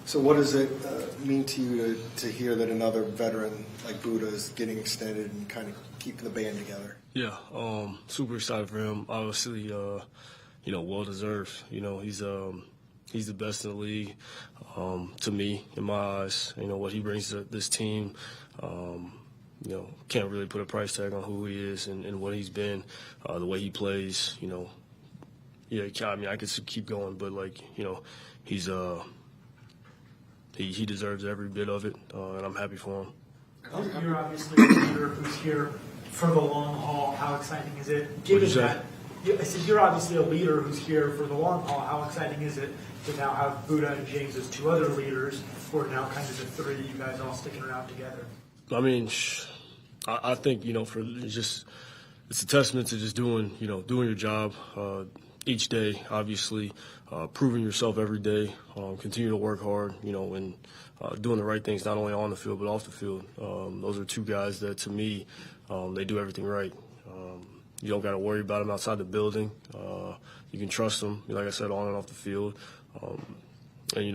So what does it mean to you to hear that another veteran like Buddha is getting extended and kind of keeping the band together? Yeah, super excited for him. Obviously, well deserved. He's the best in the league to me, in my eyes. What he brings to this team. Can't really put a price tag on who he is and what he's been, the way he plays. Yeah, I could keep going, but he's he deserves every bit of it, and I'm happy for him. You're obviously a leader who's here for the long haul. How exciting is it? Given that, I said you're obviously a leader who's here for the long haul. How exciting is it to now have Buddha and James as two other leaders, who are now kind of the three, you guys all sticking around together? I mean, I think it's a testament to just doing your job each day. Obviously, proving yourself every day. Continue to work hard. And doing the right things not only on the field but off the field. Those are two guys that, to me, they do everything right. You don't got to worry about them outside the building. You can trust them, like I said, on and off the field. And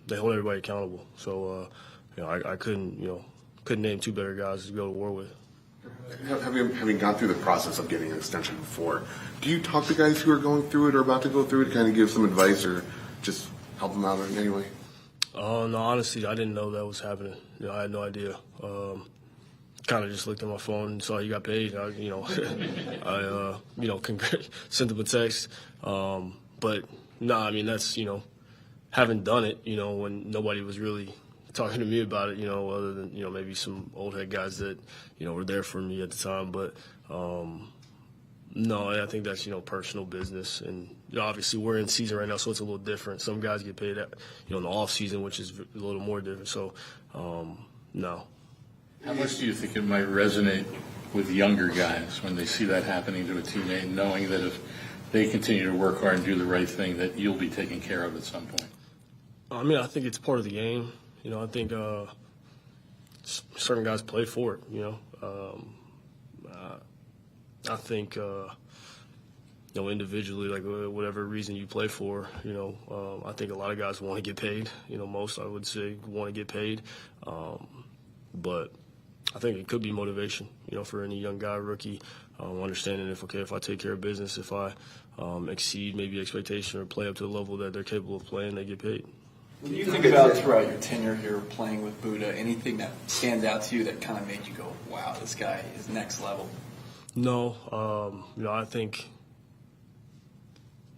they hold everybody accountable. So I couldn't name two better guys to go to war with. Having gone through the process of getting an extension before, do you talk to guys who are going through it or about to go through it to kind of give some advice or just help them out in any way? No, honestly, I didn't know that was happening. I had no idea. Kind of just looked at my phone and saw he got paid. I sent him a text. But no, I mean, that's, haven't done it, when nobody was really talking to me about it, other than, maybe some old head guys that, were there for me at the time. But, no, I think that's, personal business. And obviously we're in season right now, so it's a little different. Some guys get paid, in the off season, which is a little more different. So, no. How much do you think it might resonate with younger guys when they see that happening to a teammate, knowing that if they continue to work hard and do the right thing, that you'll be taken care of at some point? I mean, I think it's part of the game. I think certain guys play for it, I think, individually, like whatever reason you play for, I think a lot of guys want to get paid. Most, I would say, want to get paid. But I think it could be motivation, for any young guy, rookie, understanding if I take care of business, if I exceed maybe expectation or play up to the level that they're capable of playing, they get paid. When you think about throughout your tenure here playing with Buddha, anything that stands out to you that kind of made you go, wow, this guy is next level? No. I think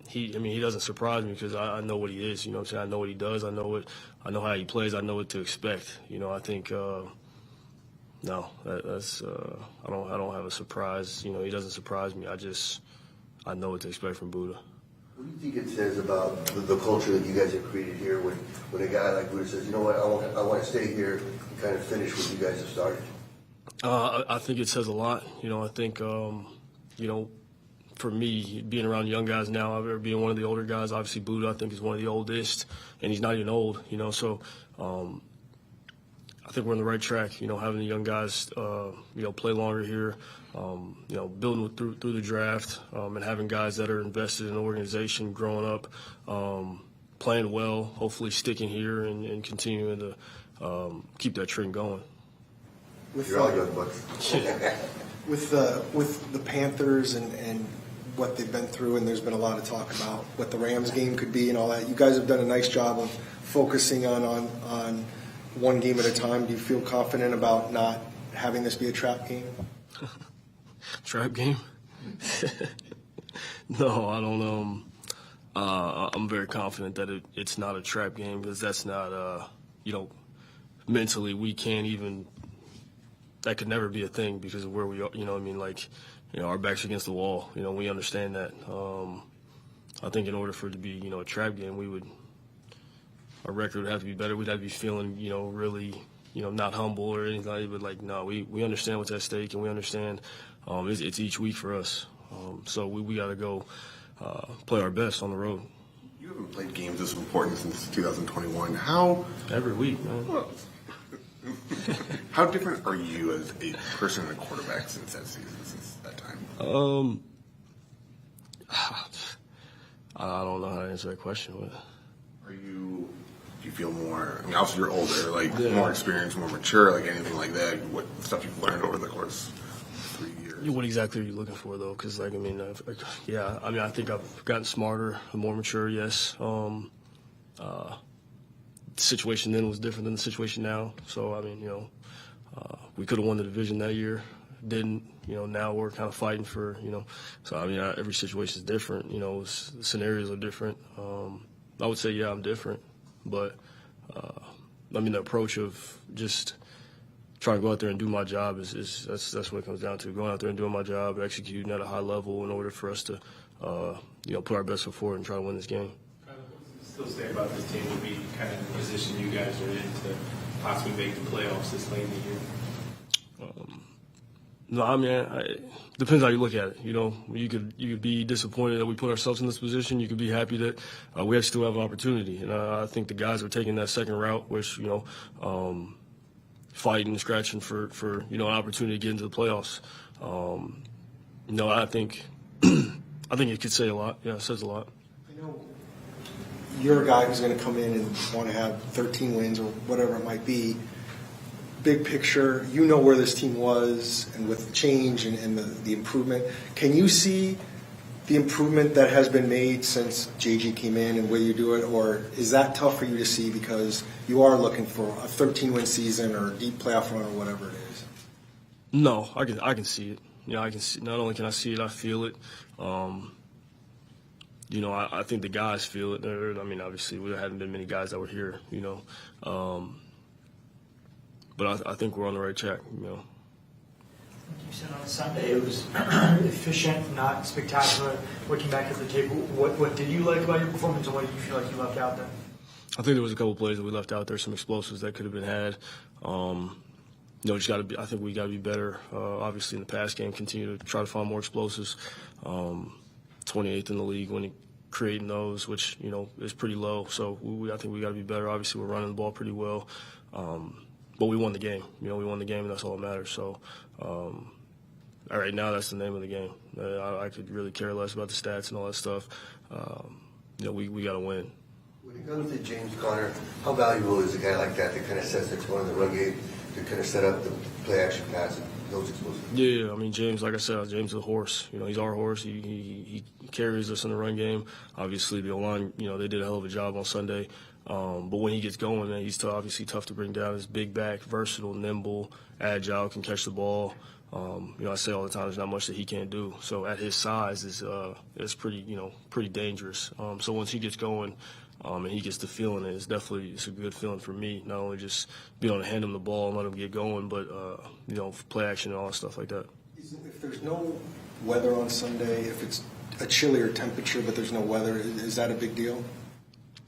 he doesn't surprise me because I know what he is. I know what he does. I know how he plays. I know what to expect. I think no, that's I don't have a surprise. He doesn't surprise me. I know what to expect from Buddha. What do you think it says about the culture that you guys have created here when a guy like Buddha says, you know what, I want to stay here and kind of finish what you guys have started? I think it says a lot. I think, for me, being around young guys now, being one of the older guys, obviously Buddha, I think, is one of the oldest, and he's not even old, so I think we're on the right track, having the young guys, play longer here, building through the draft, and having guys that are invested in the organization, growing up, playing well, hopefully sticking here and continuing to keep that trend going. You're all young bucks. With the Panthers and what they've been through, and there's been a lot of talk about what the Rams game could be and all that. You guys have done a nice job of focusing on one game at a time. Do you feel confident about not having this be a trap game? Trap game? No, I don't know. I'm very confident that it's not a trap game because that's not, mentally we can't even. That could never be a thing because of where we are. Our backs against the wall. We understand that. I think in order for it to be, a trap game, our record would have to be better. We'd have to be feeling, really, not humble or anything. But no, we understand what's at stake and we understand it's each week for us. So we got to go play our best on the road. You haven't played games this important since 2021. How? Every week, man. Well, How different are you as a person and a quarterback since that season, since that time? I don't know how to answer that question. Do you feel more, I mean, obviously you're older, like more experienced, more mature, like anything like that? What stuff you've learned over the course of 3 years? What exactly are you looking for, though? Because, like, I mean, I think I've gotten smarter, more mature, yes. The situation then was different than the situation now. So, I mean, we could have won the division that year. Didn't, now we're kind of fighting for, so, I mean, every situation is different. The scenarios are different. I would say, yeah, I'm different. But, I mean, the approach of just trying to go out there and do my job that's what it comes down to. Going out there and doing my job, executing at a high level in order for us to, put our best foot forward and try to win this game. Still say about this team would be kind of the position you guys are in to possibly make the playoffs this late in the year? No, I mean, it depends how you look at it. You could be disappointed that we put ourselves in this position. You could be happy that we actually still have an opportunity. And I think the guys are taking that second route, which fighting, scratching for an opportunity to get into the playoffs. I think it could say a lot. Yeah, it says a lot. I know you're a guy who's going to come in and want to have 13 wins or whatever it might be. Big picture, where this team was and with the change and the improvement. Can you see the improvement that has been made since JG came in and the way you do it, or is that tough for you to see because you are looking for a 13-win season or a deep playoff run or whatever it is? No, I can see it. I can see. Not only can I see it, I feel it. I think the guys feel it. I mean, obviously, there hadn't been many guys that were here. But I think we're on the right track. You said on Sunday it was efficient, not spectacular. Looking back at the tape, what did you like about your performance, and what did you feel like you left out there? I think there was a couple plays that we left out there, some explosives that could have been had. Just got to be. I think we got to be better. Obviously, in the pass game, continue to try to find more explosives. 28th in the league when creating those, which is pretty low. So I think we got to be better. Obviously, we're running the ball pretty well. But we won the game. We won the game, and that's all that matters. So, all right, now that's the name of the game. I could really care less about the stats and all that stuff. We got to win. When it comes to James Conner, how valuable is a guy like that kind of sets the tone in the run game to kind of set up the play action pass and those explosives? Yeah, I mean, James, like I said, James is a horse. He's our horse. He carries us in the run game. Obviously, the O-line, they did a hell of a job on Sunday. But when he gets going, man, he's obviously tough to bring down. He's big back, versatile, nimble, agile, can catch the ball. I say all the time, there's not much that he can't do. So at his size, it's pretty dangerous. So once he gets going, and he gets the feeling, it's a good feeling for me. Not only just being able to hand him the ball and let him get going, but play action and all that stuff like that. If there's no weather on Sunday, if it's a chillier temperature but there's no weather, is that a big deal?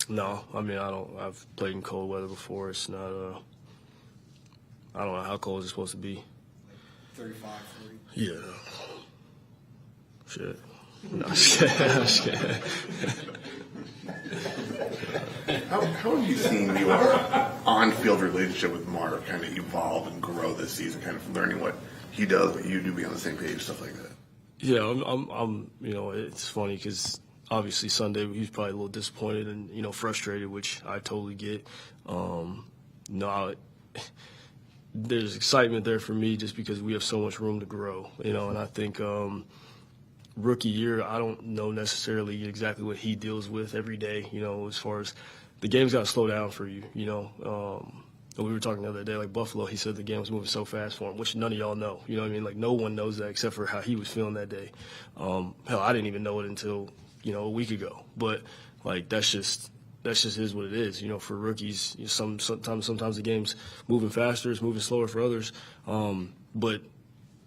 No, I mean, I've played in cold weather before. It's not, I don't know how cold it's supposed to be. Like 35, 40? Yeah. Shit. No, I'm just kidding. How have you seen your on-field relationship with Marv kind of evolve and grow this season, kind of learning what he does, what you do, be on the same page, stuff like that? Yeah, I'm it's funny because obviously Sunday he was probably a little disappointed and frustrated, which I totally get. There's excitement there for me just because we have so much room to grow, and I think rookie year, I don't know necessarily exactly what he deals with every day, as far as the game's got to slow down for you, We were talking the other day, like Buffalo, he said the game was moving so fast for him, which none of y'all know. You know what I mean? Like, no one knows that except for how he was feeling that day. Hell, I didn't even know it until, a week ago. But, like, that's just is what it is. For rookies, sometimes the game's moving faster, it's moving slower for others. But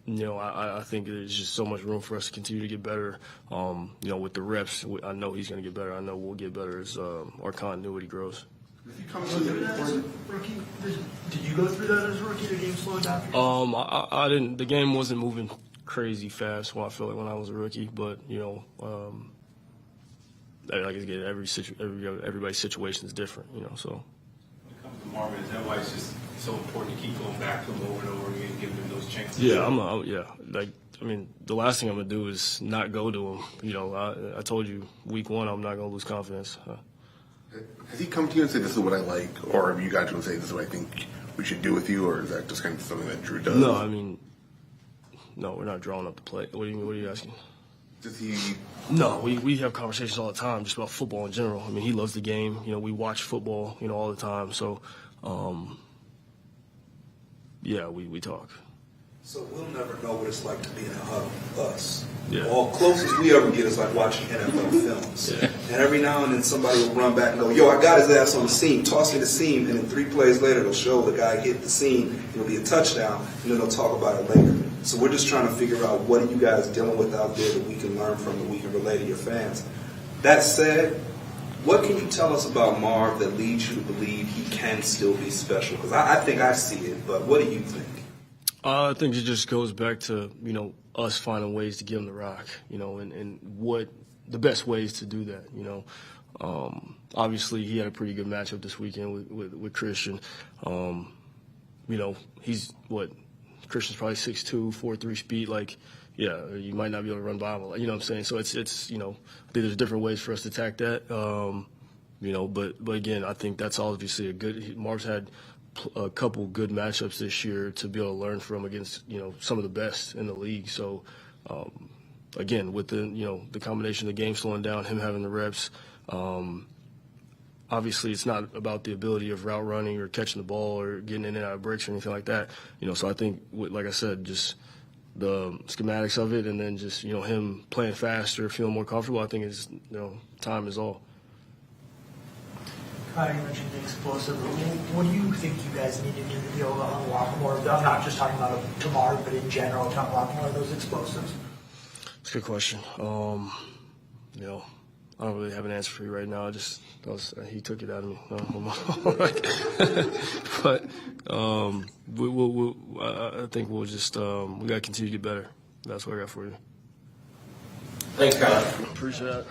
I think there's just so much room for us to continue to get better. With the reps, I know he's going to get better. I know we'll get better as our continuity grows. Did you go through that as a rookie? The game slowed down for you? I didn't. The game wasn't moving crazy fast. I feel like when I was a rookie, but like again, everybody's situation is different. So. When it comes to Marvin, is that why it's just so important to keep going back to him over and over again, giving him those chances? Yeah, the last thing I'm gonna do is not go to him. You know, I told you week one I'm not gonna lose confidence. Has he come to you and said, this is what I like? Or have you got to him and say, this is what I think we should do with you? Or is that just kind of something that Drew does? No, I mean, no, we're not drawing up the play. What do you mean? What are you asking? Does he? No, we have conversations all the time just about football in general. I mean, he loves the game. You know, we watch football, you know, all the time. So, yeah, we talk. So we'll never know what it's like to be in a huddle, us. Yeah. All closest we ever get is like watching NFL films. Yeah. And every now and then somebody will run back and go, yo, I got his ass on the seam, toss me the seam, and then 3 plays later they'll show the guy hit the seam, it'll be a touchdown, and then they'll talk about it later. So we're just trying to figure out what are you guys dealing with out there that we can learn from, that we can relay to your fans. That said, what can you tell us about Marv that leads you to believe he can still be special? Because I think I see it, but what do you think? I think it just goes back to, you know, us finding ways to give him the rock, you know, and what the best ways to do that, you know. Obviously, he had a pretty good matchup this weekend with Christian. You know, Christian's probably 6'2", 4'3" speed. Like, yeah, you might not be able to run by him. You know what I'm saying? So it's you know, I think there's different ways for us to attack that. You know, but again, I think that's obviously Marv's had a couple good matchups this year to be able to learn from against, you know, some of the best in the league. So, again, with the combination of the game slowing down, him having the reps, obviously it's not about the ability of route running or catching the ball or getting in and out of breaks or anything like that. You know, so I think, like I said, just the schematics of it and then just, you know, him playing faster, feeling more comfortable, I think is, you know, time is all. You mentioned the explosive. What do you think you guys need to do to be able to unlock more of them? I'm not just talking about tomorrow, but in general, to unlock more of those explosives. It's a good question. You know, I don't really have an answer for you right now. He took it out of me. But I think we'll just we got to continue to get better. That's what I got for you. Thanks, Kyle. Appreciate that.